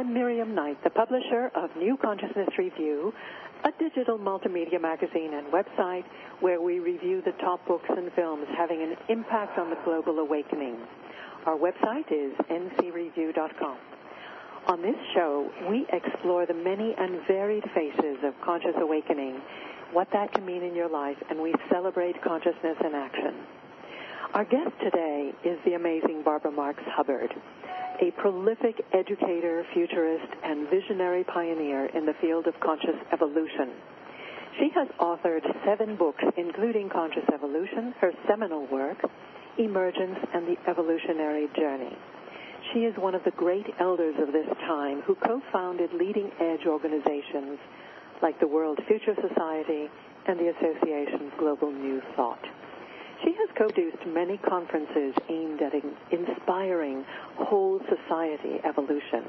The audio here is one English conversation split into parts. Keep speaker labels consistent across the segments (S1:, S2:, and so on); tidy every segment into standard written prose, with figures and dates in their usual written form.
S1: I'm Miriam Knight, the publisher of New Consciousness Review, a digital multimedia magazine and website where we review the top books and films having an impact on the global awakening. Our website is ncreview.com. On this show, we explore the many and varied faces of conscious awakening, what that can mean in your life, and we celebrate consciousness in action. Our guest today is the amazing Barbara Marx Hubbard, a prolific educator, futurist, and visionary pioneer in the field of conscious evolution. She has authored 7 books, including Conscious Evolution, her seminal work, Emergence, and the Evolutionary Journey. She is one of the great elders of this time who co-founded leading-edge organizations like the World Future Society and the Association's Global New Thought. She has co-produced many conferences aimed at inspiring whole society evolution.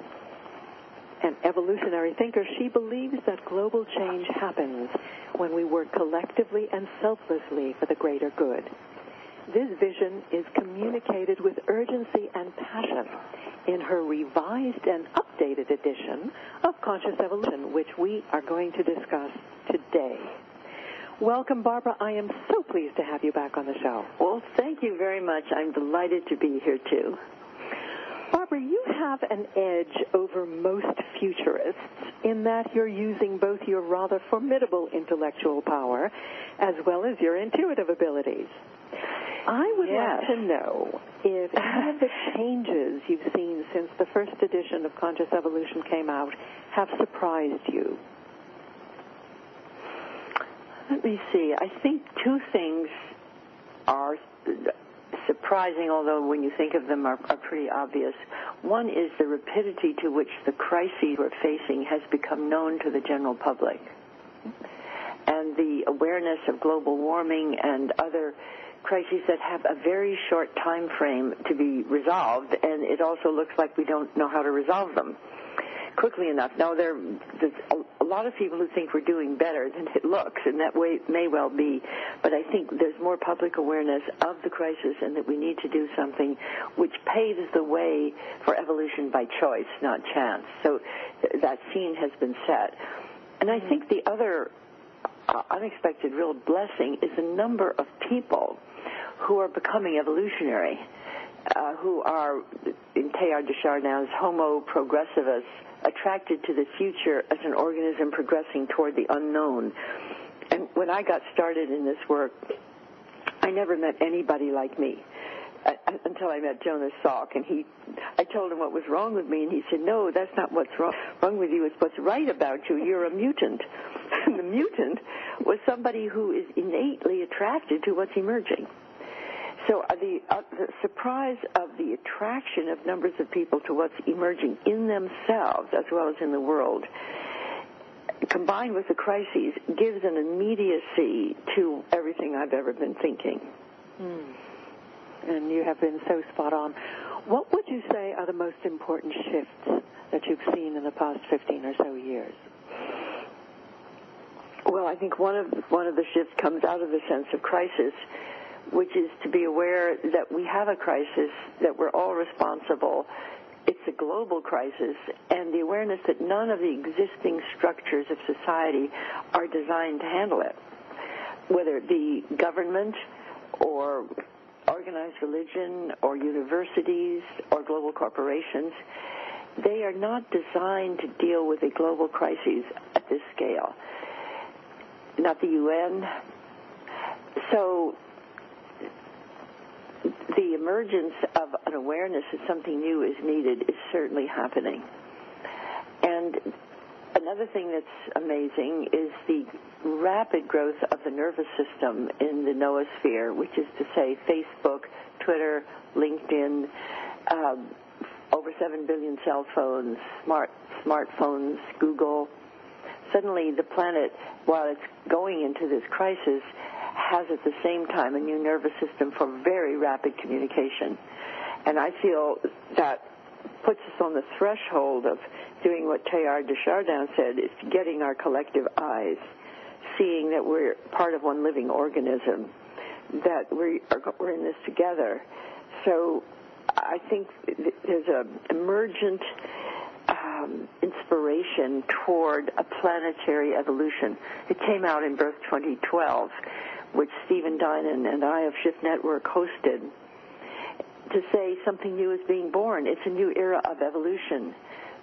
S1: An evolutionary thinker, she believes that global change happens when we work collectively and selflessly for the greater good. This vision is communicated with urgency and passion in her revised and updated edition of Conscious Evolution, which we are going to discuss today. Welcome, Barbara. I am so pleased to have you back on the show.
S2: Well, thank you very much. I'm delighted to be here, too.
S1: Barbara, you have an edge over most futurists in that you're using both your rather formidable intellectual power as well as your intuitive abilities. I would like to know if any of the changes you've seen since the first edition of Conscious Evolution came out have surprised you.
S2: Let me see. I think 2 things are surprising, although when you think of them are pretty obvious. One is the rapidity to which the crises we're facing has become known to the general public. And the awareness of global warming and other crises that have a very short time frame to be resolved, and it also looks like we don't know how to resolve them quickly enough. Now, there's a lot of people who think we're doing better than it looks, and that way may well be, but I think there's more public awareness of the crisis and that we need to do something which paves the way for evolution by choice, not chance. So that scene has been set. And I think the other unexpected real blessing is the number of people who are becoming evolutionary, who are, in Teilhard de Chardin's Homo progressivus, attracted to the future as an organism progressing toward the unknown. And when I got started in this work, I never met anybody like me until I met Jonas Salk. And I told him what was wrong with me, and he said, no, that's not what's wrong with you. It's what's right about you. You're a mutant. And the mutant was somebody who is innately attracted to what's emerging. So the surprise of the attraction of numbers of people to what's emerging in themselves as well as in the world, combined with the crises, gives an immediacy to everything I've ever been thinking.
S1: And you have been so spot on. What would you say are the most important shifts that you've seen in the past 15 or so years?
S2: Well, I think one of the shifts comes out of the sense of crisis, which is to be aware that we have a crisis, that we're all responsible. It's a global crisis, and the awareness that none of the existing structures of society are designed to handle it, whether it be government or organized religion or universities or global corporations. They are not designed to deal with a global crisis at this scale, not the UN. So the emergence of an awareness that something new is needed is certainly happening. And another thing that's amazing is the rapid growth of the nervous system in the noosphere, which is to say Facebook, Twitter, LinkedIn, over 7 billion cell phones, smartphones, Google. Suddenly the planet, while it's going into this crisis, has at the same time a new nervous system for very rapid communication. And I feel that puts us on the threshold of doing what Teilhard de Chardin said, is getting our collective eyes, seeing that we're part of one living organism, that we're in this together. So I think there's an emergent inspiration toward a planetary evolution. It came out in Birth 2012, which Stephen Dinan and I of Shift Network hosted, to say something new is being born. It's a new era of evolution.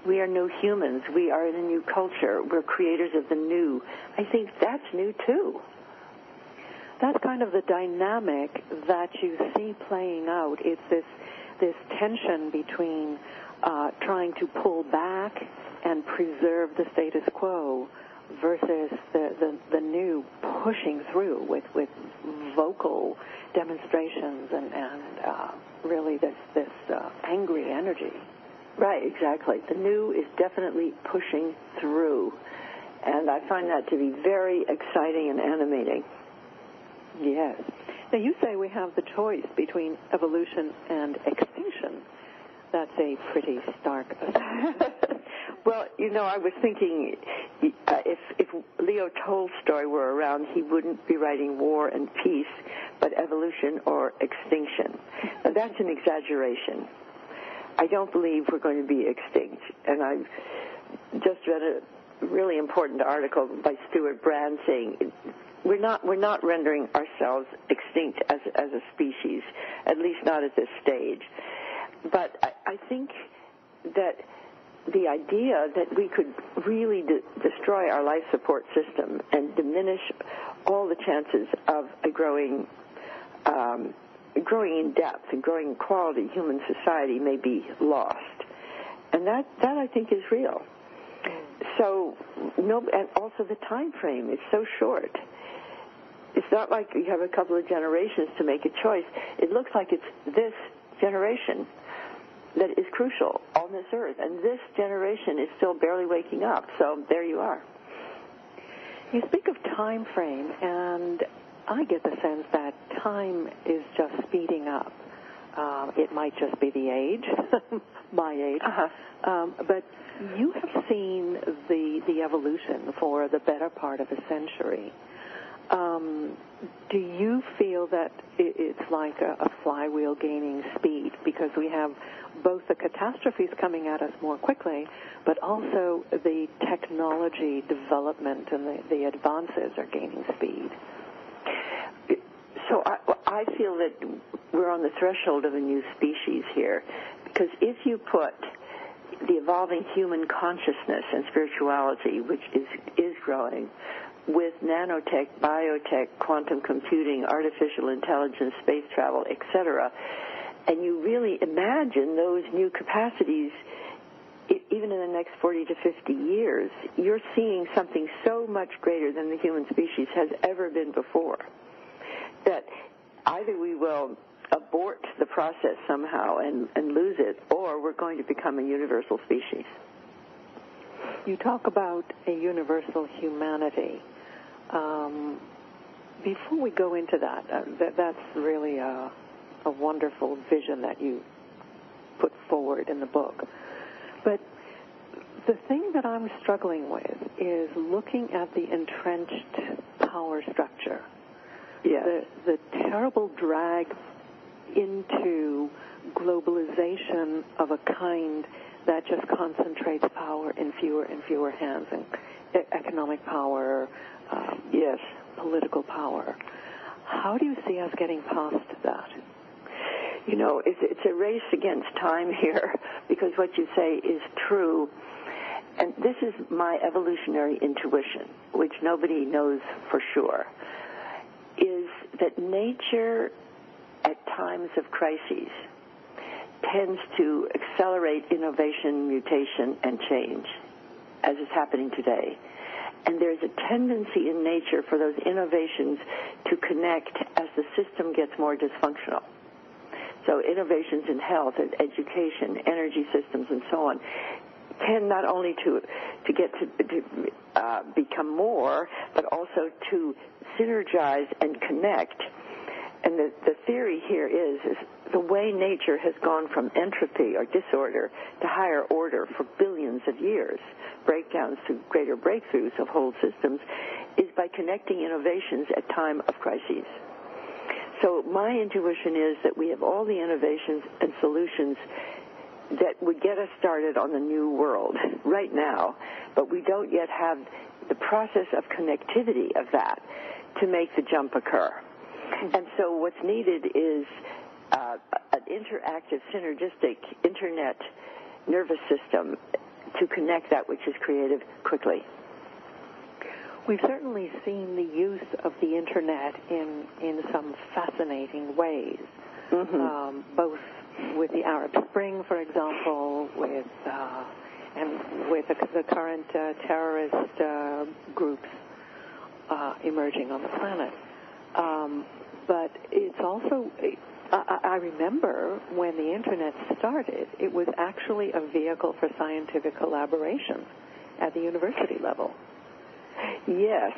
S2: We are new humans. We are in a new culture. We're creators of the new. I think that's new, too.
S1: That's kind of the dynamic that you see playing out. It's this tension between trying to pull back and preserve the status quo versus the new pushing through with vocal demonstrations and really this angry energy.
S2: Right, exactly. The new is definitely pushing through, and I find that to be very exciting and animating.
S1: Yes. Now, you say we have the choice between evolution and extinction. That's a pretty stark assumption.
S2: Well, I was thinking if Leo Tolstoy were around, he wouldn't be writing War and Peace, but Evolution or Extinction. Now, that's an exaggeration. I don't believe we're going to be extinct. And I've just read a really important article by Stuart Brand saying we're not rendering ourselves extinct as a species, at least not at this stage. But I think that the idea that we could really destroy our life support system and diminish all the chances of a growing in depth and growing in quality human society may be lost. And that I think is real. So, and also the time frame is so short. It's not like you have a couple of generations to make a choice. It looks like it's this generation that is crucial on this earth, and this generation is still barely waking up. So there you are.
S1: You speak of time frame, and I get the sense that time is just speeding up. It might just be the age, my age, but you have seen the evolution for the better part of a century. Do you feel that it's like a flywheel gaining speed because we have both the catastrophes coming at us more quickly, but also the technology development and the advances are gaining speed?
S2: So I feel that we're on the threshold of a new species here, because if you put the evolving human consciousness and spirituality, which is growing, with nanotech, biotech, quantum computing, artificial intelligence, space travel, etc., and you really imagine those new capacities even in the next 40 to 50 years, you're seeing something so much greater than the human species has ever been before, that either we will abort the process somehow and lose it, or we're going to become a universal species.
S1: You talk about a universal humanity. Before we go into that's really a wonderful vision that you put forward in the book. But the thing that I'm struggling with is looking at the entrenched power structure.
S2: Yes.
S1: The terrible drag into globalization of a kind that just concentrates power in fewer and fewer hands, and economic power,
S2: yes,
S1: political power. How do you see us getting past that?
S2: It's a race against time here, because what you say is true. And this is my evolutionary intuition, which nobody knows for sure, is that nature at times of crises tends to accelerate innovation, mutation, and change, as is happening today. And there's a tendency in nature for those innovations to connect as the system gets more dysfunctional. So innovations in health and education, energy systems, and so on tend not only to get to become more, but also to synergize and connect. And the theory here is the way nature has gone from entropy or disorder to higher order for billions of years, breakdowns to greater breakthroughs of whole systems, is by connecting innovations at time of crises. So my intuition is that we have all the innovations and solutions that would get us started on the new world right now, but we don't yet have the process of connectivity of that to make the jump occur. And so what's needed is an interactive, synergistic internet nervous system to connect that which is creative quickly.
S1: We've certainly seen the use of the internet in some fascinating ways, both with the Arab Spring, for example, and with the current terrorist groups emerging on the planet. But it's also, I remember when the internet started, it was actually a vehicle for scientific collaboration at the university level.
S2: Yes,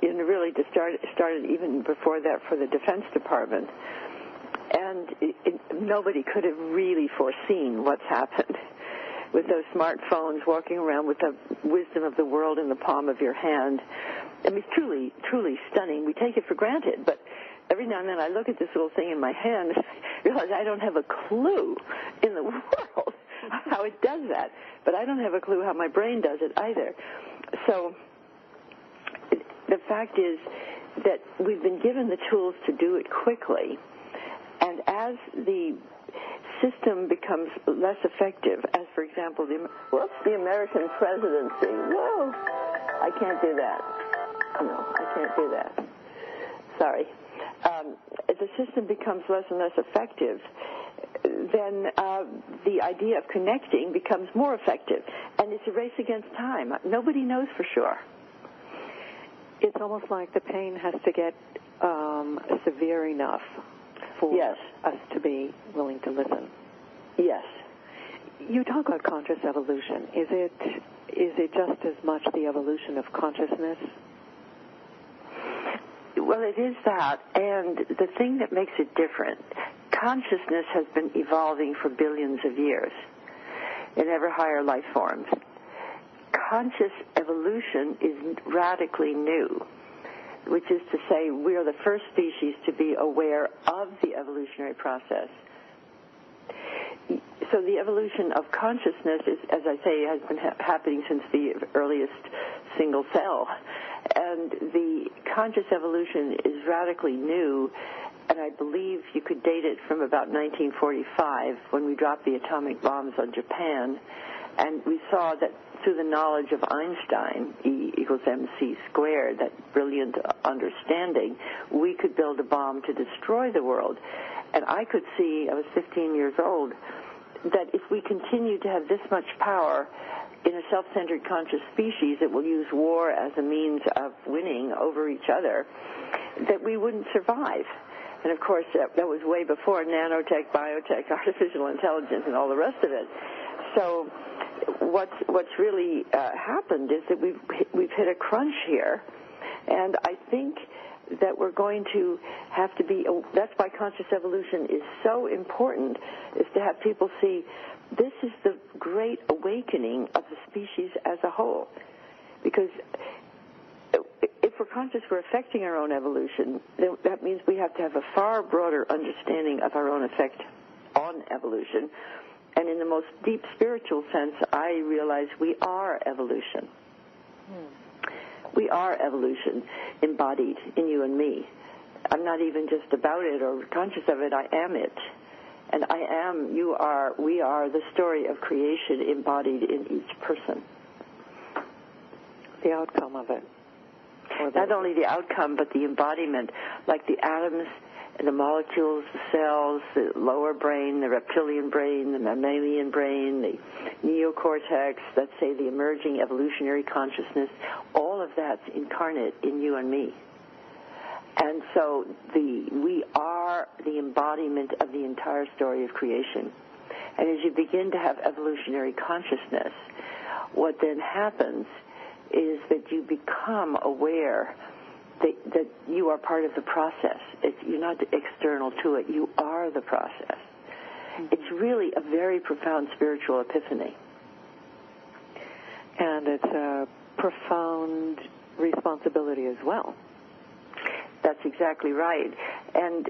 S2: and really started even before that for the Defense Department. And nobody could have really foreseen what's happened with those smartphones, walking around with the wisdom of the world in the palm of your hand. I mean, it's truly, truly stunning. We take it for granted, but every now and then I look at this little thing in my hand and realize I don't have a clue in the world how it does that. But I don't have a clue how my brain does it either. So the fact is that we've been given the tools to do it quickly, and as the system becomes less effective, as, for example, the American presidency. Whoa, I can't do that. No, I can't do that. Sorry. As the system becomes less and less effective, then the idea of connecting becomes more effective, and it's a race against time. Nobody knows for sure.
S1: It's almost like the pain has to get severe enough for us to be willing to listen.
S2: Yes.
S1: You talk about conscious evolution. Is it just as much the evolution of consciousness?
S2: Well, it is that, and the thing that makes it different, consciousness has been evolving for billions of years in ever higher life forms. Conscious evolution is radically new, which is to say we are the first species to be aware of the evolutionary process. So the evolution of consciousness is, as I say, has been happening since the earliest single cell. And the conscious evolution is radically new, and I believe you could date it from about 1945 when we dropped the atomic bombs on Japan. And we saw that through the knowledge of Einstein, E equals mc squared, that brilliant understanding, we could build a bomb to destroy the world. And I could see, I was 15 years old, that if we continue to have this much power in a self-centered conscious species that will use war as a means of winning over each other, that we wouldn't survive. And of course, that was way before nanotech, biotech, artificial intelligence, and all the rest of it. So what's really happened is that we've hit a crunch here, and I think that we're going to have to be, that's why conscious evolution is so important, is to have people see this is the great awakening of the species as a whole. Because if we're conscious we're affecting our own evolution, then that means we have to have a far broader understanding of our own effect on evolution. And in the most deep spiritual sense, I realize we are evolution. We are evolution embodied in you and me. I'm not even just about it or conscious of it, I am it. And I am, you are, we are the story of creation embodied in each person.
S1: The outcome of it.
S2: Not only the outcome, but the embodiment, like the atoms and the molecules, the cells, the lower brain, the reptilian brain, the mammalian brain, the neocortex, let's say the emerging evolutionary consciousness, all of that's incarnate in you and me. And so we are the embodiment of the entire story of creation. And as you begin to have evolutionary consciousness, what then happens is that you become aware that you are part of the process. You're not external to it. You are the process. It's really a very profound spiritual epiphany.
S1: And it's a profound responsibility as well.
S2: That's exactly right. And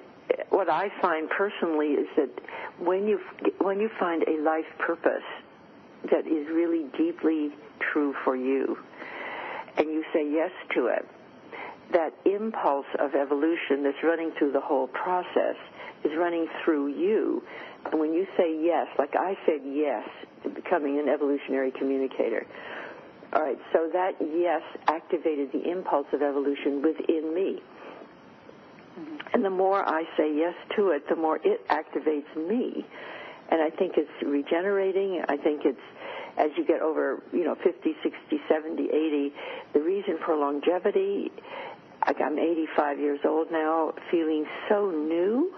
S2: what I find personally is that when you find a life purpose that is really deeply true for you, and you say yes to it, that impulse of evolution that's running through the whole process is running through you. And when you say yes, like I said yes to becoming an evolutionary communicator, all right, so that yes activated the impulse of evolution within me. And the more I say yes to it, the more it activates me. And I think it's regenerating. I think it's, as you get over, 50, 60, 70, 80, the reason for longevity, I'm 85 years old now, feeling so new.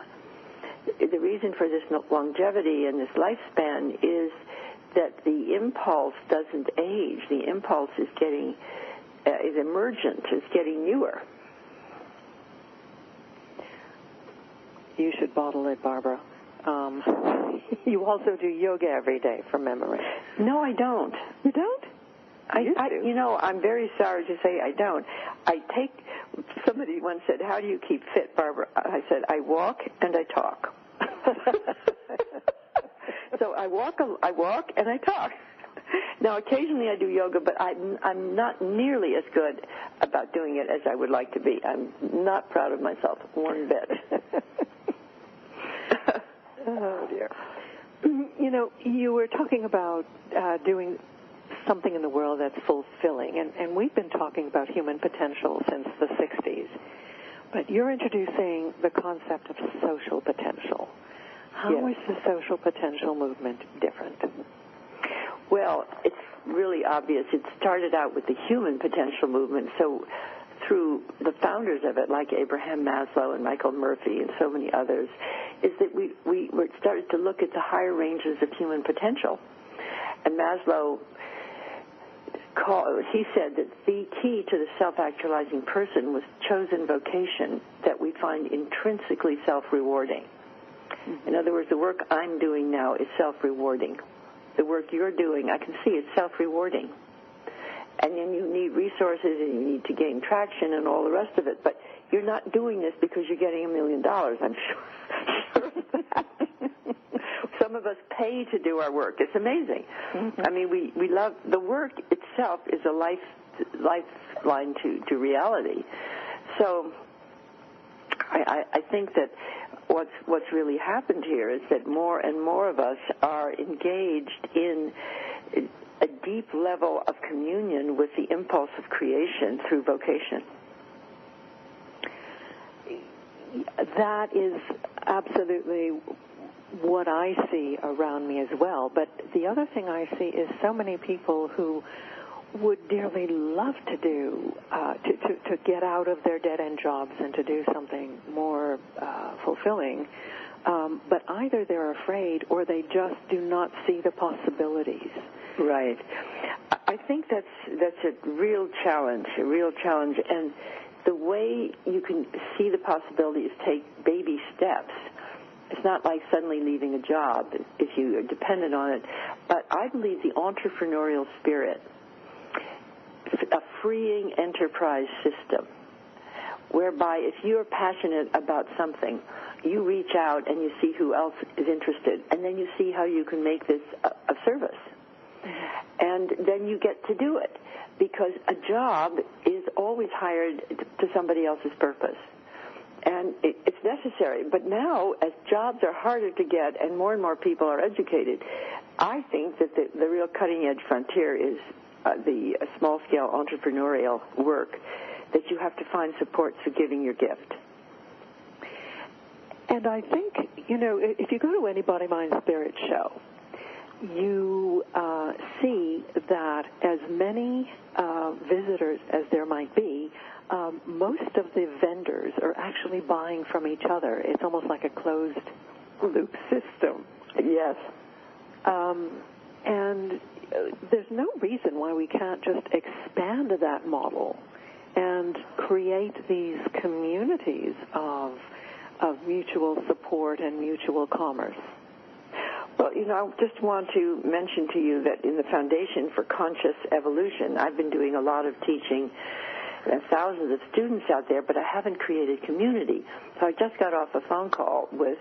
S2: The reason for this longevity and this lifespan is that the impulse doesn't age. The impulse is emergent. It's getting newer.
S1: You should bottle it, Barbara. You also do yoga every day from memory.
S2: No, I don't.
S1: You don't?
S2: I'm very sorry to say I don't. Somebody once said, how do you keep fit, Barbara? I said, I walk and I talk. So I walk and I talk. Now, occasionally I do yoga, but I'm not nearly as good about doing it as I would like to be. I'm not proud of myself one bit.
S1: Oh, dear. You were talking about doing something in the world that's fulfilling, and we've been talking about human potential since the 60s, but you're introducing the concept of social potential. How is the social potential movement different?
S2: Well, it's really obvious. It started out with the human potential movement, so through the founders of it, like Abraham Maslow and Michael Murphy and so many others, is that we started to look at the higher ranges of human potential. And Maslow, he said that the key to the self-actualizing person was chosen vocation that we find intrinsically self-rewarding. In other words, the work I'm doing now is self-rewarding. The work you're doing, I can see it's self-rewarding. And then you need resources and you need to gain traction and all the rest of it. But you're not doing this because you're getting $1 million, I'm sure of that. Some of us pay to do our work. It's amazing. Mm-hmm. I mean, we love the work itself is a lifeline to reality. So I think that what's really happened here is that more and more of us are engaged in a deep level of communion with the impulse of creation through vocation.
S1: That is absolutely what I see around me as well. But the other thing I see is so many people who would dearly love to do, to get out of their dead-end jobs and to do something more fulfilling, but either they're afraid or they just do not see the possibilities.
S2: Right. I think that's a real challenge, and the way you can see the possibilities, take baby steps. It's not like suddenly leaving a job if you are dependent on it, but I believe the entrepreneurial spirit, a freeing enterprise system, whereby if you're passionate about something, you reach out and you see who else is interested, and then you see how you can make this a service. And then you get to do it, because a job is always hired to somebody else's purpose. And it's necessary. But now, as jobs are harder to get and more people are educated, I think that the real cutting-edge frontier is the small-scale entrepreneurial work, that you have to find support for giving your gift.
S1: And I think, if you go to any Body, Mind, Spirit show, you see that as many visitors as there might be, most of the vendors are actually buying from each other. It's almost like a closed-loop system.
S2: Yes.
S1: And there's no reason why we can't just expand that model and create these communities of mutual support and mutual commerce.
S2: Well, I just want to mention to you that in the Foundation for Conscious Evolution, I've been doing a lot of teaching and thousands of students out there, but I haven't created community. So I just got off a phone call with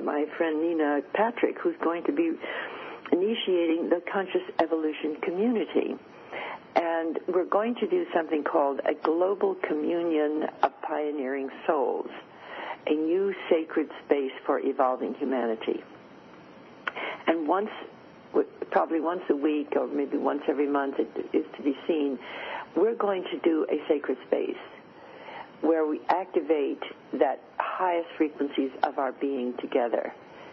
S2: my friend Nina Patrick, who's going to be initiating the Conscious Evolution Community. And we're going to do something called a global communion of pioneering souls, a new sacred space for evolving humanity. And probably once a week or maybe once every month, it is to be seen, we're going to do a sacred space where we activate that highest frequencies of our being together,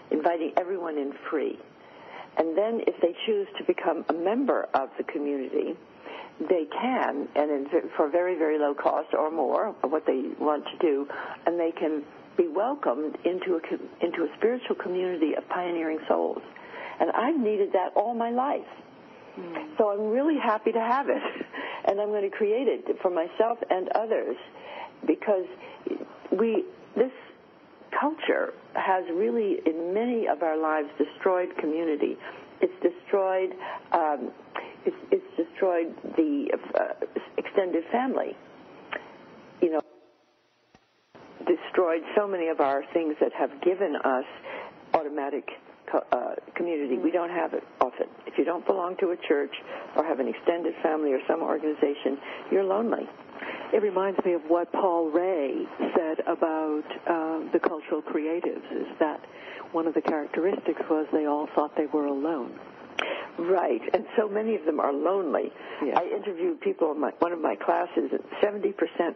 S2: inviting everyone in free. And then if they choose to become a member of the community, they can, and for very, very low cost or more of what they want to do, and they can be welcomed into a spiritual community of pioneering souls. And I've needed that all my life. So I'm really happy to have it, and I'm going to create it for myself and others, because this culture has really, in many of our lives, destroyed community. It's destroyed the extended family. Destroyed so many of our things that have given us automatic community. We don't have it often. If you don't belong to a church or have an extended family or some organization, you're lonely.
S1: It reminds me of what Paul Ray said about the cultural creatives, is that one of the characteristics was they all thought they were alone.
S2: Right, and so many of them are lonely. Yes. I interviewed people in one of my classes, and 70%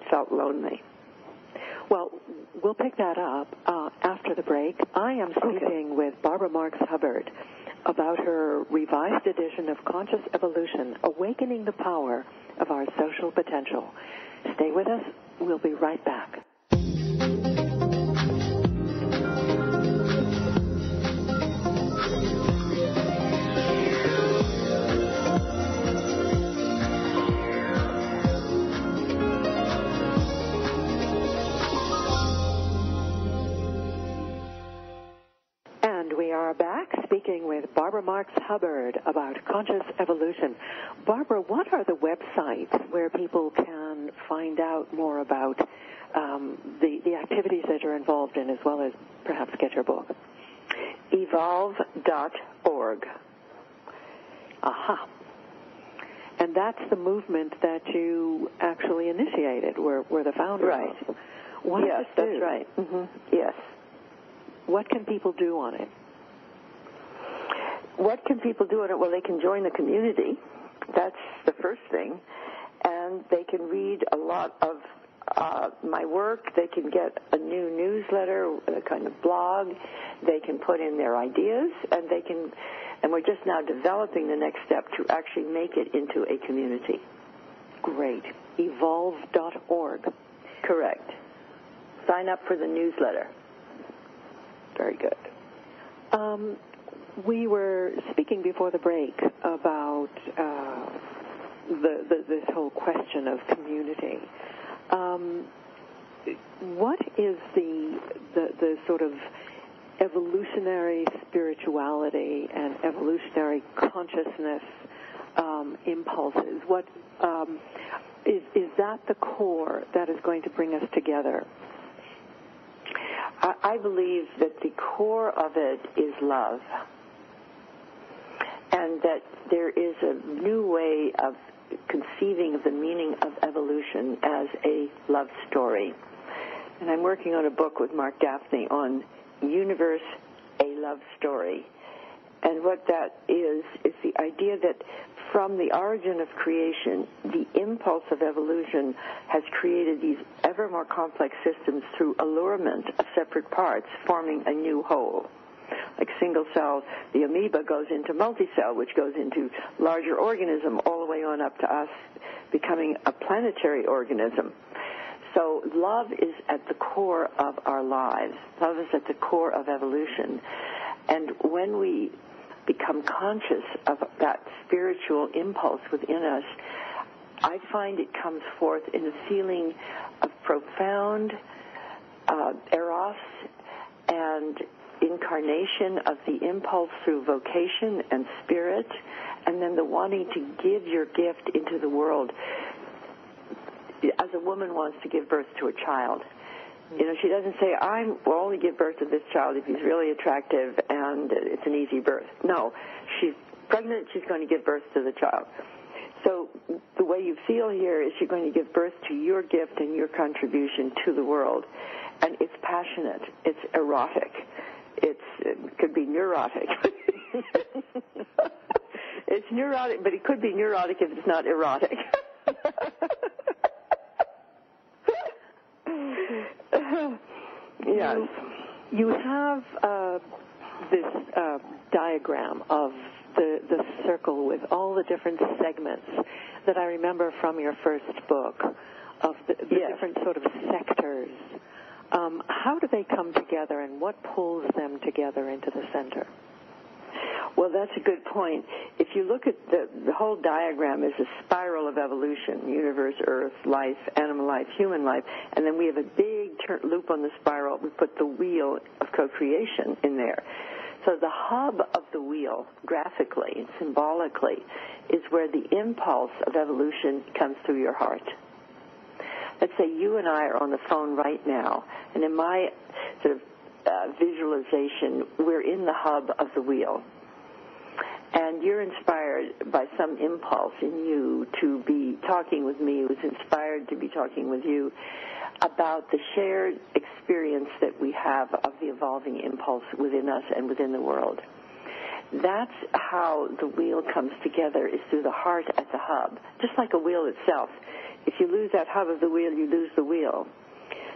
S2: felt lonely.
S1: Well, we'll pick that up after the break. I am speaking with Barbara Marx Hubbard about her revised edition of Conscious Evolution, Awakening the Power of Our Social Potential. Stay with us. We'll be right back. We are back speaking with Barbara Marx Hubbard about conscious evolution. Barbara, what are the websites where people can find out more about the activities that you're involved in, as well as perhaps get your book?
S2: Evolve.org.
S1: Aha. And that's the movement that you actually initiated, were the founder
S2: right.
S1: of. What
S2: yes, that's right. Mm-hmm. Yes.
S1: What can people do on it?
S2: What can people do on it? Well, they can join the community. That's the first thing. And they can read a lot of my work. They can get a new newsletter, a kind of blog. They can put in their ideas, and we're just now developing the next step to actually make it into a community.
S1: Great. Evolve.org.
S2: Correct. Sign up for the newsletter.
S1: Very good. We were speaking before the break about this whole question of community. What is the sort of evolutionary spirituality and evolutionary consciousness impulses? What is that the core that is going to bring us together?
S2: I believe that the core of it is love, and that there is a new way of conceiving of the meaning of evolution as a love story. And I'm working on a book with Mark Gaffney on Universe, a Love Story. And what that is the idea that from the origin of creation, the impulse of evolution has created these ever more complex systems through allurement of separate parts, forming a new whole. Like single cell, the amoeba goes into multicell, which goes into larger organism, all the way on up to us becoming a planetary organism. So love is at the core of our lives. Love is at the core of evolution. And when we become conscious of that spiritual impulse within us, I find it comes forth in a feeling of profound eros and incarnation of the impulse through vocation and spirit, and then the wanting to give your gift into the world. as a woman wants to give birth to a child. You know, she doesn't say, I will only give birth to this child if he's really attractive and it's an easy birth. No, she's pregnant, she's going to give birth to the child. So the way you feel here is you're going to give birth to your gift and your contribution to the world. And it's passionate. It's erotic. It could be neurotic. It's neurotic, but it could be neurotic if it's not erotic. Yes.
S1: You have this diagram of the circle with all the different segments that I remember from your first book of the
S2: Yes.
S1: different sort of sectors. How do they come together, and what pulls them together into the center?
S2: Well, that's a good point. If you look at the whole diagram is a spiral of evolution: universe, earth, life, animal life, human life, and then we have a big loop on the spiral. We put the wheel of co-creation in there. So the hub of the wheel, graphically and symbolically, is where the impulse of evolution comes through your heart. Let's say you and I are on the phone right now, and in my sort of visualization, we're in the hub of the wheel. And you're inspired by some impulse in you to be talking with me, who's inspired to be talking with you about the shared experience that we have of the evolving impulse within us and within the world. That's how the wheel comes together, is through the heart at the hub, just like a wheel itself. If you lose that hub of the wheel, you lose the wheel.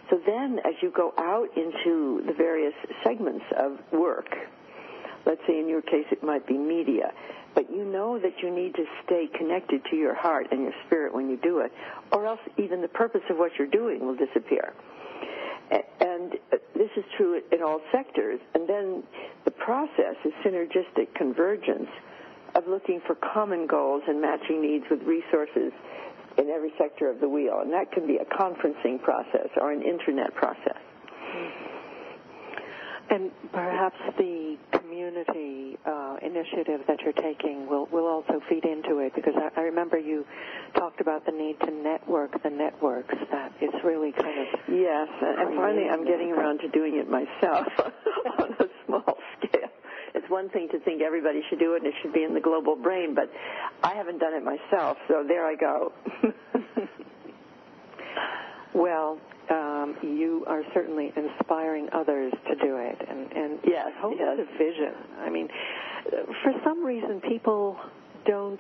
S2: So then as you go out into the various segments of work, let's say in your case it might be media, but you know that you need to stay connected to your heart and your spirit when you do it, or else even the purpose of what you're doing will disappear. And this is true in all sectors. And then the process is synergistic convergence of looking for common goals and matching needs with resources in every sector of the wheel. And that can be a conferencing process or an internet process.
S1: And perhaps the community initiative that you're taking will also feed into it, because I remember you talked about the need to network the networks. That it's really kind of...
S2: Yes, and finally I'm getting around to doing it myself on a small scale. It's one thing to think everybody should do it and it should be in the global brain, but I haven't done it myself, so there I go.
S1: Well, you are certainly inspiring others to do it, and
S2: yes,
S1: hold
S2: yes.
S1: the vision. I mean, for some reason, people don't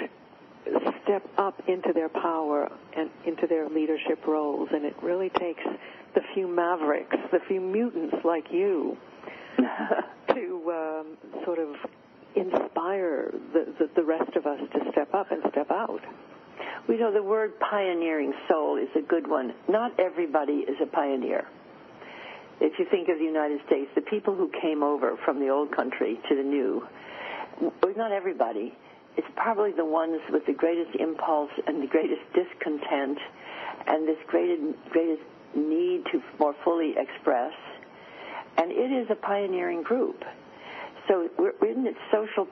S1: step up into their power and into their leadership roles, and it really takes the few mavericks, the few mutants like you, to sort of inspire the rest of us to step up and step out.
S2: We know the word pioneering soul is a good one. Not everybody is a pioneer. If you think of the United States, the people who came over from the old country to the new, not everybody. It's probably the ones with the greatest impulse and the greatest discontent and this greatest need to more fully express. And it is a pioneering group. So we're in its social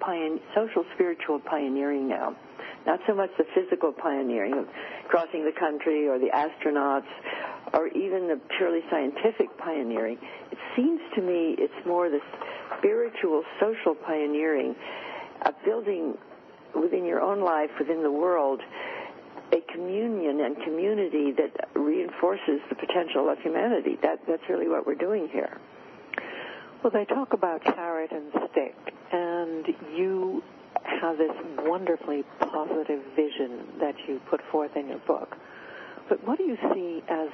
S2: spiritual pioneering now. Not so much the physical pioneering of crossing the country or the astronauts or even the purely scientific pioneering. It seems to me it's more the spiritual, social pioneering of building within your own life, within the world, a communion and community that reinforces the potential of humanity. That's really what we're doing here.
S1: Well, they talk about carrot and stick, and you have this wonderfully positive vision that you put forth in your book. But what do you see as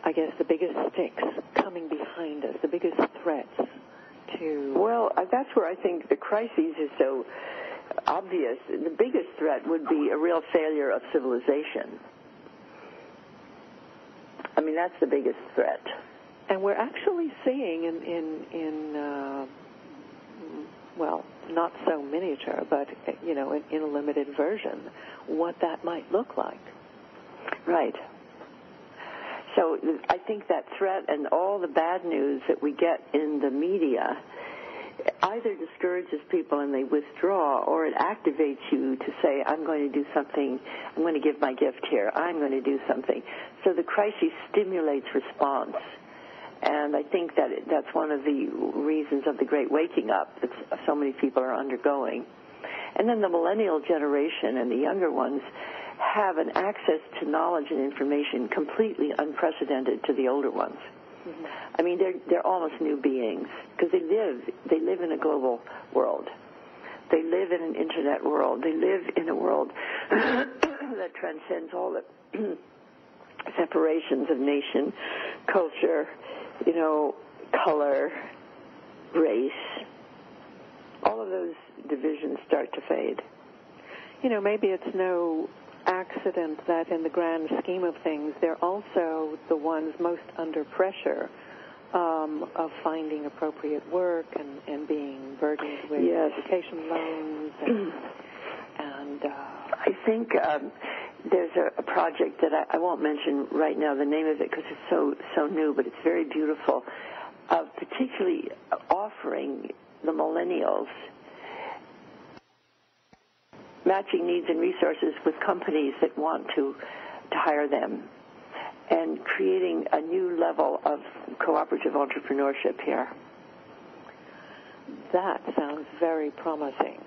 S1: I guess, the biggest sticks coming behind us, the biggest threats to...
S2: Well, that's where I think the crises is so obvious. The biggest threat would be a real failure of civilization. I mean, that's the biggest threat.
S1: And we're actually seeing in well, not so miniature, but, you know, in a limited version, what that might look like.
S2: Right. So I think that threat and all the bad news that we get in the media either discourages people and they withdraw, or it activates you to say, I'm going to do something, I'm going to give my gift here, I'm going to do something. So the crisis stimulates response. And I think that that's one of the reasons of the great waking up that so many people are undergoing. And then the millennial generation and the younger ones have an access to knowledge and information completely unprecedented to the older ones. Mm-hmm. I mean, they're almost new beings because they live in a global world. They live in an internet world. They live in a world that transcends all the separations of nation, culture, color, race. All of those divisions start to fade.
S1: Maybe it's no accident that in the grand scheme of things, they're also the ones most under pressure of finding appropriate work and being burdened with education loans. And
S2: I think there's a project that I won't mention right now the name of it because it's so new, but it's very beautiful, of particularly offering the millennials matching needs and resources with companies that want to hire them, and creating a new level of cooperative entrepreneurship here.
S1: That sounds very promising.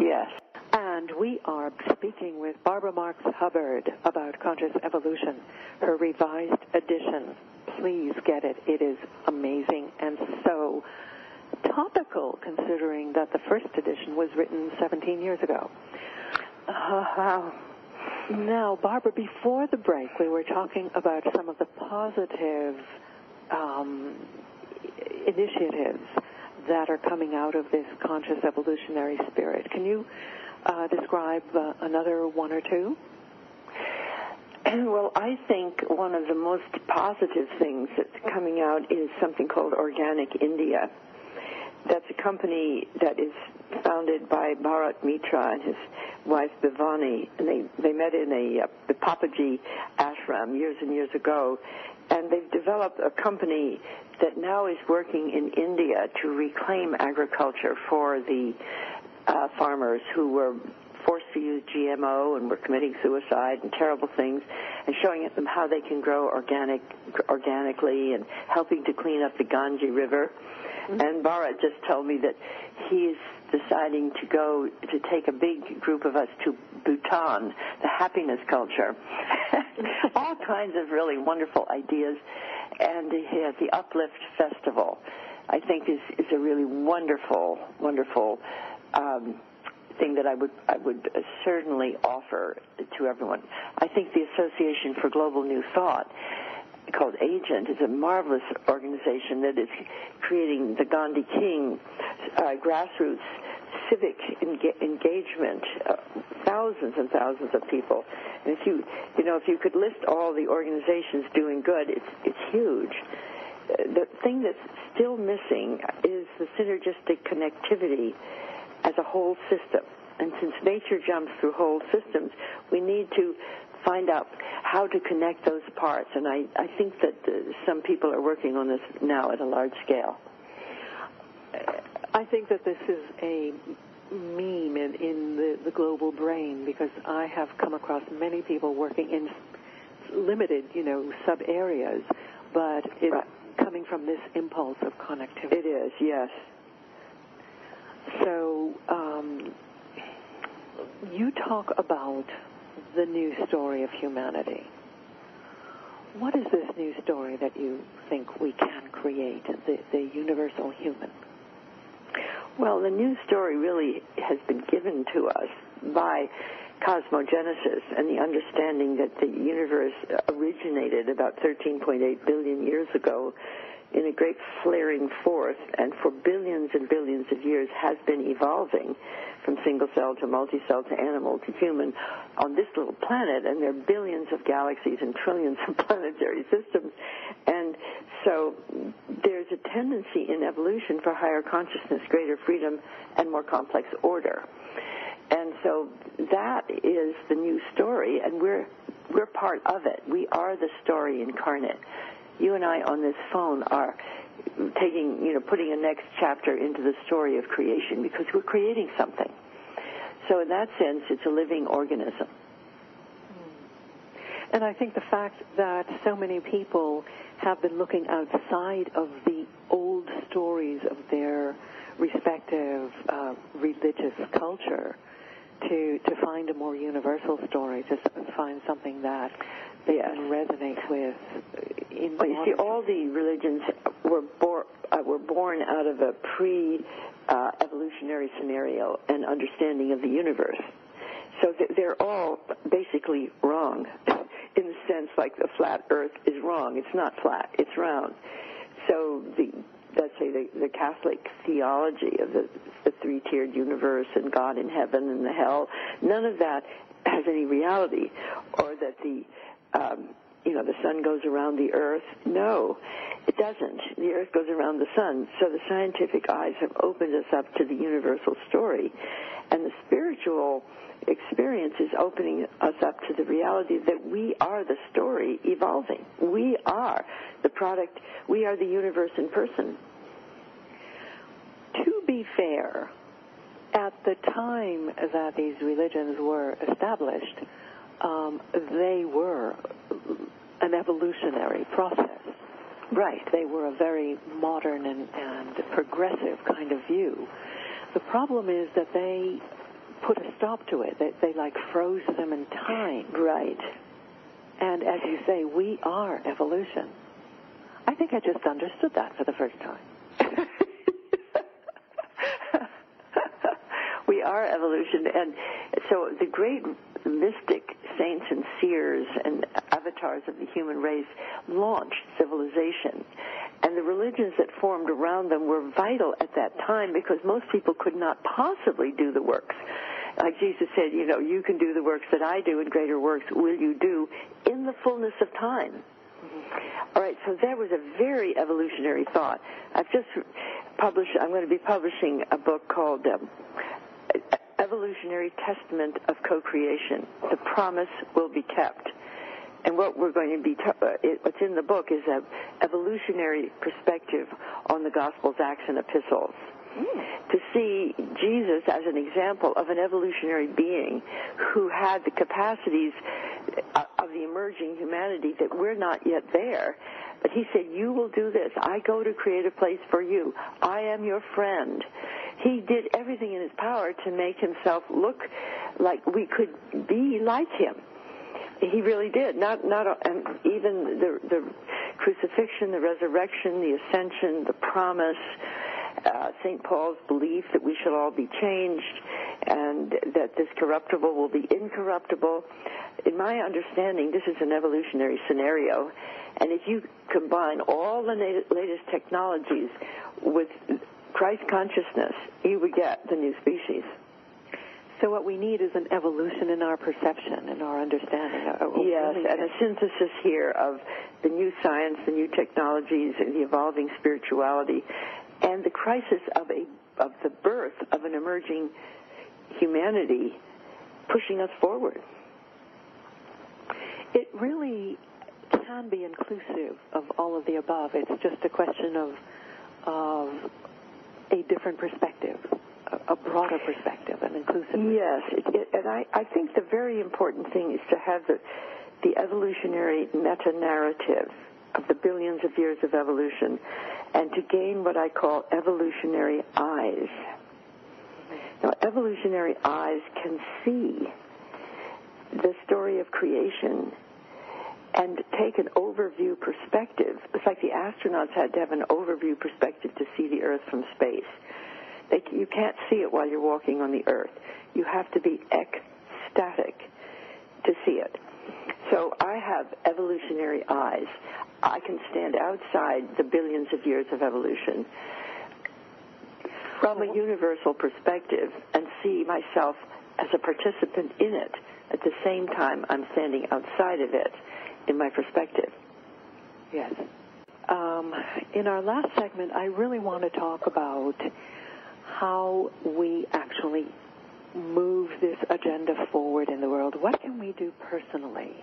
S2: Yes.
S1: And we are speaking with Barbara Marx Hubbard about conscious evolution, her revised edition. Please get it. It is amazing and so topical, considering that the first edition was written 17 years ago. Wow. Now, Barbara, before the break, we were talking about some of the positive initiatives that are coming out of this conscious evolutionary spirit. Can you describe another one or two?
S2: Well, I think one of the most positive things that's coming out is something called Organic India. That's a company that is founded by Bharat Mitra and his wife Bhavani, and they met in the Papaji ashram years and years ago, and they've developed a company that now is working in India to reclaim agriculture for the farmers who were forced to use GMO and were committing suicide and terrible things, and showing them how they can grow organically and helping to clean up the Ganges River. Mm-hmm. And Bharat just told me that he's deciding to take a big group of us to Bhutan, the happiness culture. All kinds of really wonderful ideas. And he has the Uplift Festival, I think is a really wonderful, wonderful thing that I would certainly offer to everyone. I think the Association for Global New Thought, called Agent, is a marvelous organization that is creating the Gandhi King grassroots civic engagement, thousands and thousands of people. And if you could list all the organizations doing good, it's huge. The thing that's still missing is the synergistic connectivity as a whole system. And since nature jumps through whole systems, we need to find out how to connect those parts. And I think that some people are working on this now at a large scale.
S1: I think that this is a meme in the global brain, because I have come across many people working in limited, sub-areas, but it's coming from this impulse of connectivity.
S2: It is, yes.
S1: So you talk about the new story of humanity. What is this new story that you think we can create, the universal human?
S2: Well, the new story really has been given to us by cosmogenesis and the understanding that the universe originated about 13.8 billion years ago in a great flaring forth, and for billions and billions of years has been evolving from single cell to multi-cell to animal to human on this little planet, and there are billions of galaxies and trillions of planetary systems. And so there's a tendency in evolution for higher consciousness, greater freedom, and more complex order. And so that is the new story, and we're part of it. We are the story incarnate. You and I on this phone are putting a next chapter into the story of creation, because we're creating something. So in that sense, it's a living organism.
S1: And I think the fact that so many people have been looking outside of the old stories of their respective religious culture to find a more universal story, to find something that they can resonate with.
S2: But you see, all the religions were born out of a pre-evolutionary scenario and understanding of the universe. So they're all basically wrong, in the sense like the flat Earth is wrong. It's not flat; it's round. So let's say the Catholic theology of the three-tiered universe and God in heaven and the hell, none of that has any reality. Or that the sun goes around the Earth. No, it doesn't. The Earth goes around the sun. So the scientific eyes have opened us up to the universal story, and the spiritual experience is opening us up to the reality that we are the story evolving. We are the product. We are the universe in person.
S1: To be fair, at the time that these religions were established, they were an evolutionary process.
S2: Right.
S1: They were a very modern and progressive kind of view. The problem is that they put a stop to it. They like froze them in time.
S2: Right.
S1: And as you say, we are evolution. I think I just understood that for the first time.
S2: We are evolution. And so the great mystic saints and seers and avatars of the human race launched civilization. And the religions that formed around them were vital at that time, because most people could not possibly do the works. Like Jesus said, you can do the works that I do, and greater works will you do in the fullness of time. Mm-hmm. All right, so that was a very evolutionary thought. I'm going to be publishing a book called Evolutionary Testament of Co-Creation. The promise will be kept. And what we're going to be, what's in the book is an evolutionary perspective on the Gospels, Acts, and Epistles. To see Jesus as an example of an evolutionary being who had the capacities of the emerging humanity that we're not yet there. But he said, you will do this. I go to create a place for you. I am your friend. He did everything in his power to make himself look like we could be like him. He really did. And even the crucifixion, the resurrection, the ascension, the promise, St. Paul's belief that we shall all be changed and that this corruptible will be incorruptible. In my understanding, this is an evolutionary scenario. And if you combine all the latest technologies with Christ consciousness, you would get the new species.
S1: So what we need is an evolution in our perception, in our understanding.
S2: Yes, and a synthesis here of the new science, the new technologies, and the evolving spirituality, and the crisis of the birth of an emerging humanity pushing us forward.
S1: It really can be inclusive of all of the above. It's just a question of a different perspective, a broader perspective, an inclusive.
S2: Yes, and I think the very important thing is to have the evolutionary meta-narrative of the billions of years of evolution, and to gain what I call evolutionary eyes. Now, evolutionary eyes can see the story of creation and take an overview perspective. It's like the astronauts had to have an overview perspective to see the Earth from space. You can't see it while you're walking on the Earth. You have to be ecstatic to see it. So I have evolutionary eyes. I can stand outside the billions of years of evolution from a universal perspective and see myself as a participant in it. At the same time, I'm standing outside of it in my perspective.
S1: Yes. In our last segment, I really want to talk about how we actually move this agenda forward in the world. What can we do personally?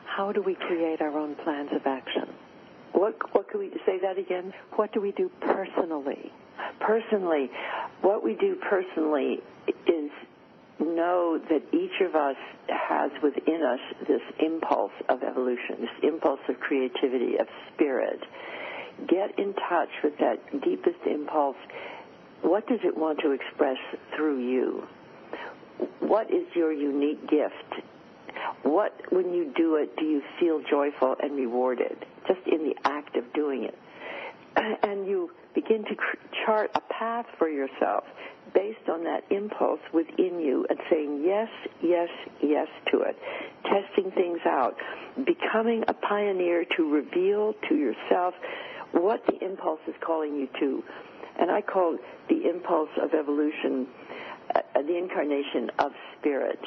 S1: How do we create our own plans of action?
S2: What could we say that again?
S1: What do we do personally?
S2: Personally, what we do personally is know that each of us has within us this impulse of evolution, this impulse of creativity, of spirit. Get in touch with that deepest impulse. What does it want to express through you? What is your unique gift? What, when you do it, do you feel joyful and rewarded, just in the act of doing it? And you begin to chart a path for yourself based on that impulse within you and saying yes, yes, yes to it, testing things out, becoming a pioneer to reveal to yourself what the impulse is calling you to. And I call the impulse of evolution the incarnation of spirit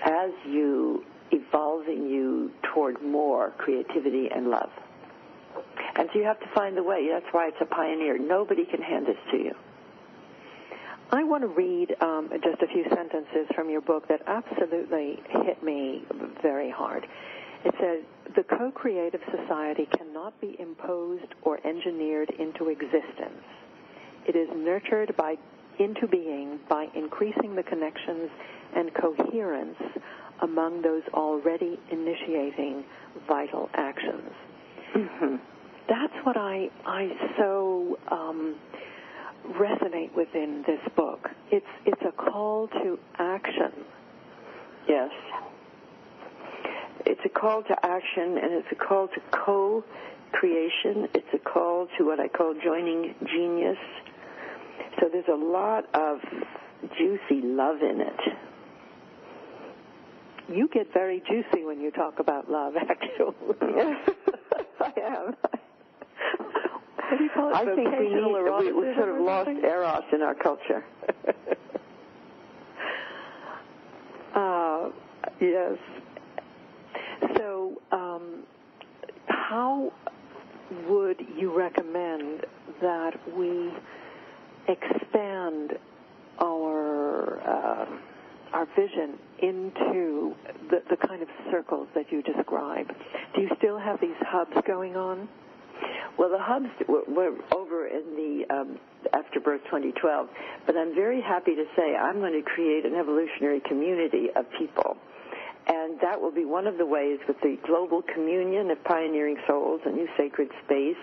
S2: as you evolving you toward more creativity and love. And so you have to find the way. That's why it's a pioneer. Nobody can hand this to you.
S1: I want to read just a few sentences from your book that absolutely hit me very hard. It says, the co-creative society cannot be imposed or engineered into existence. It is nurtured into being by increasing the connections and coherence among those already initiating vital actions.
S2: Mm-hmm.
S1: That's what I so resonate with in this book. It's a call to action.
S2: Yes. It's a call to action, and it's a call to co-creation. It's a call to what I call joining genius. So there's a lot of juicy love in it. You get very juicy when you talk about love, actually. I am.
S1: What do you call it?
S2: I think we sort of lost eros in our culture.
S1: Yes. So, how would you recommend that we expand our vision into the kind of circles that you describe? Do you still have these hubs going on?
S2: Well, the hubs were over in the Afterbirth 2012, but I'm very happy to say I'm going to create an evolutionary community of people. And that will be one of the ways with the global communion of pioneering souls, a new sacred space,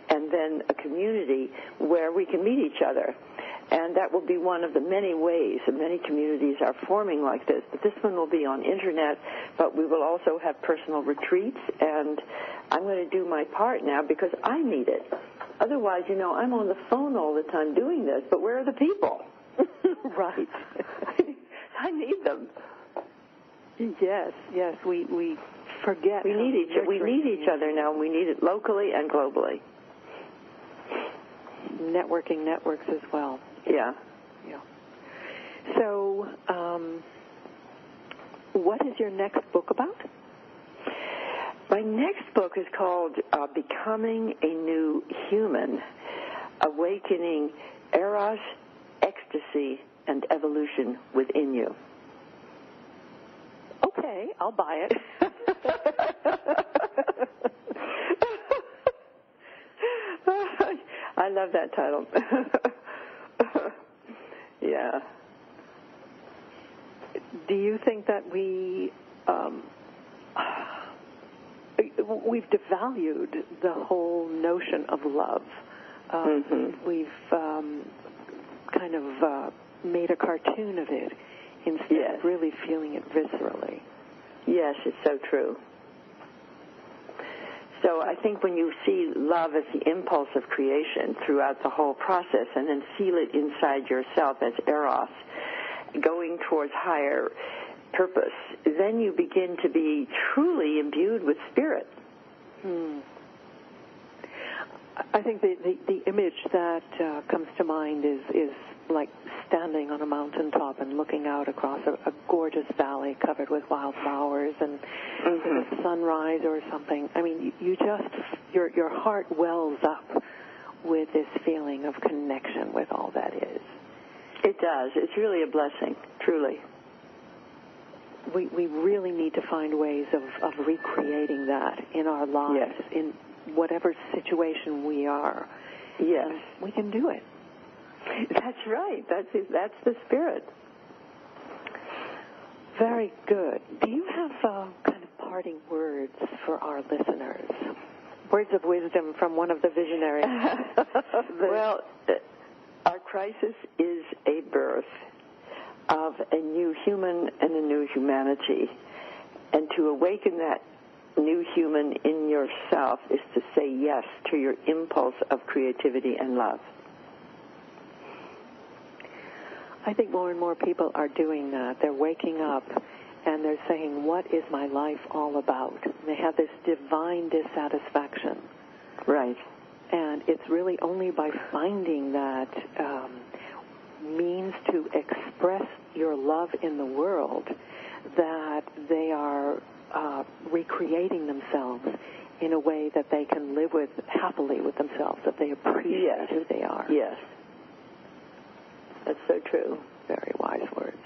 S2: and then a community where we can meet each other. And that will be one of the many ways, and many communities are forming like this. But this one will be on internet, but we will also have personal retreats, and I'm going to do my part now because I need it. Otherwise, I'm on the phone all the time doing this, but where are the people?
S1: Right.
S2: I need them.
S1: Yes, we forget.
S2: We need each other now, and we need it locally and globally.
S1: Networking networks as well.
S2: Yeah.
S1: So, what is your next book about?
S2: My next book is called Becoming a New Human, Awakening Eros, Ecstasy, and Evolution Within You.
S1: Okay, I'll buy it.
S2: I love that title. Yeah.
S1: Do you think that we've devalued the whole notion of love? We've kind of made a cartoon of it instead of really feeling it viscerally.
S2: Yes, it's so true. So I think when you see love as the impulse of creation throughout the whole process and then feel it inside yourself as eros, going towards higher purpose, then you begin to be truly imbued with spirit.
S1: I think the image that comes to mind is like standing on a mountaintop and looking out across a gorgeous valley covered with wildflowers and a sunrise or something. I mean, you just, your heart wells up with this feeling of connection with all that is.
S2: It does. It's really a blessing, truly.
S1: We really need to find ways of recreating that in our lives, whatever situation we are.
S2: Yes.
S1: We can do it.
S2: That's right. That's the spirit.
S1: Very good. Do you have kind of parting words for our listeners? Words of wisdom from one of the visionaries.
S2: Well, our crisis is a birth of a new human and a new humanity. And to awaken that new human in yourself is to say yes to your impulse of creativity and love.
S1: I think more and more people are doing that. They're waking up and they're saying, what is my life all about? They have this divine dissatisfaction.
S2: Right.
S1: And it's really only by finding that means to express your love in the world that they are recreating themselves in a way that they can live with happily with themselves, that they appreciate who they are.
S2: Yes. That's so true.
S1: Very wise words.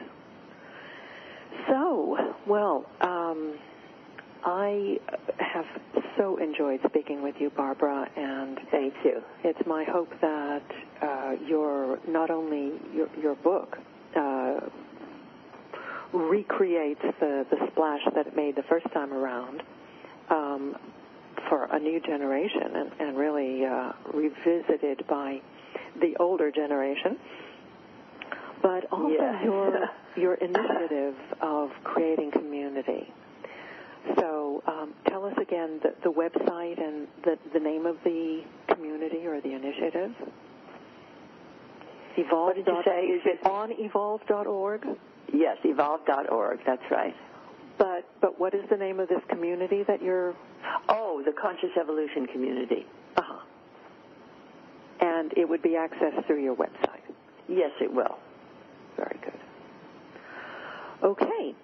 S1: So, well, I have so enjoyed speaking with you, Barbara, and
S2: thank you.
S1: It's my hope that not only your book recreates the splash that it made the first time around for a new generation and really revisited by the older generation, but also your initiative of creating community. So tell us again the website and the name of the community or the initiative. Evolve.
S2: What did you say?
S1: Is it on evolve.org?
S2: Yes, evolve.org. That's right.
S1: But what is the name of this community that you're...
S2: Oh, the Conscious Evolution Community.
S1: Uh-huh. And it would be accessed through your website?
S2: Yes, it will.
S1: Very good. Okay.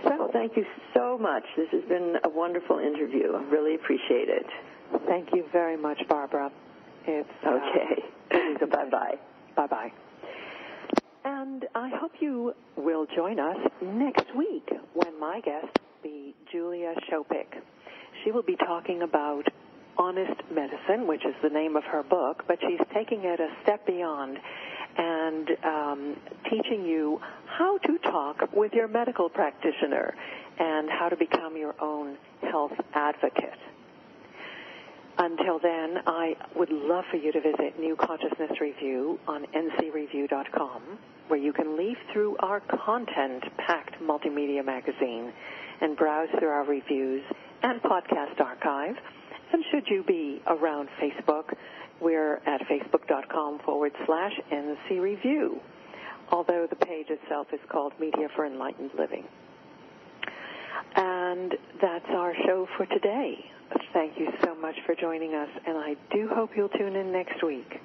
S2: So thank you so much. This has been a wonderful interview. I really appreciate it.
S1: Thank you very much, Barbara. It's
S2: okay. Bye-bye.
S1: Bye-bye. And I hope you will join us next week when my guest will be Julia Shopik. She will be talking about Honest Medicine, which is the name of her book, but she's taking it a step beyond and teaching you how to talk with your medical practitioner and how to become your own health advocate. Until then, I would love for you to visit New Consciousness Review on ncreview.com, where you can leaf through our content-packed multimedia magazine and browse through our reviews and podcast archive. And should you be around Facebook, we're at facebook.com/NC Review, although the page itself is called Media for Enlightened Living. And that's our show for today. Thank you so much for joining us, and I do hope you'll tune in next week.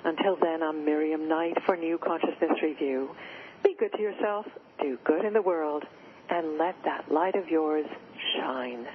S1: Until then, I'm Miriam Knight for New Consciousness Review. Be good to yourself, do good in the world, and let that light of yours shine.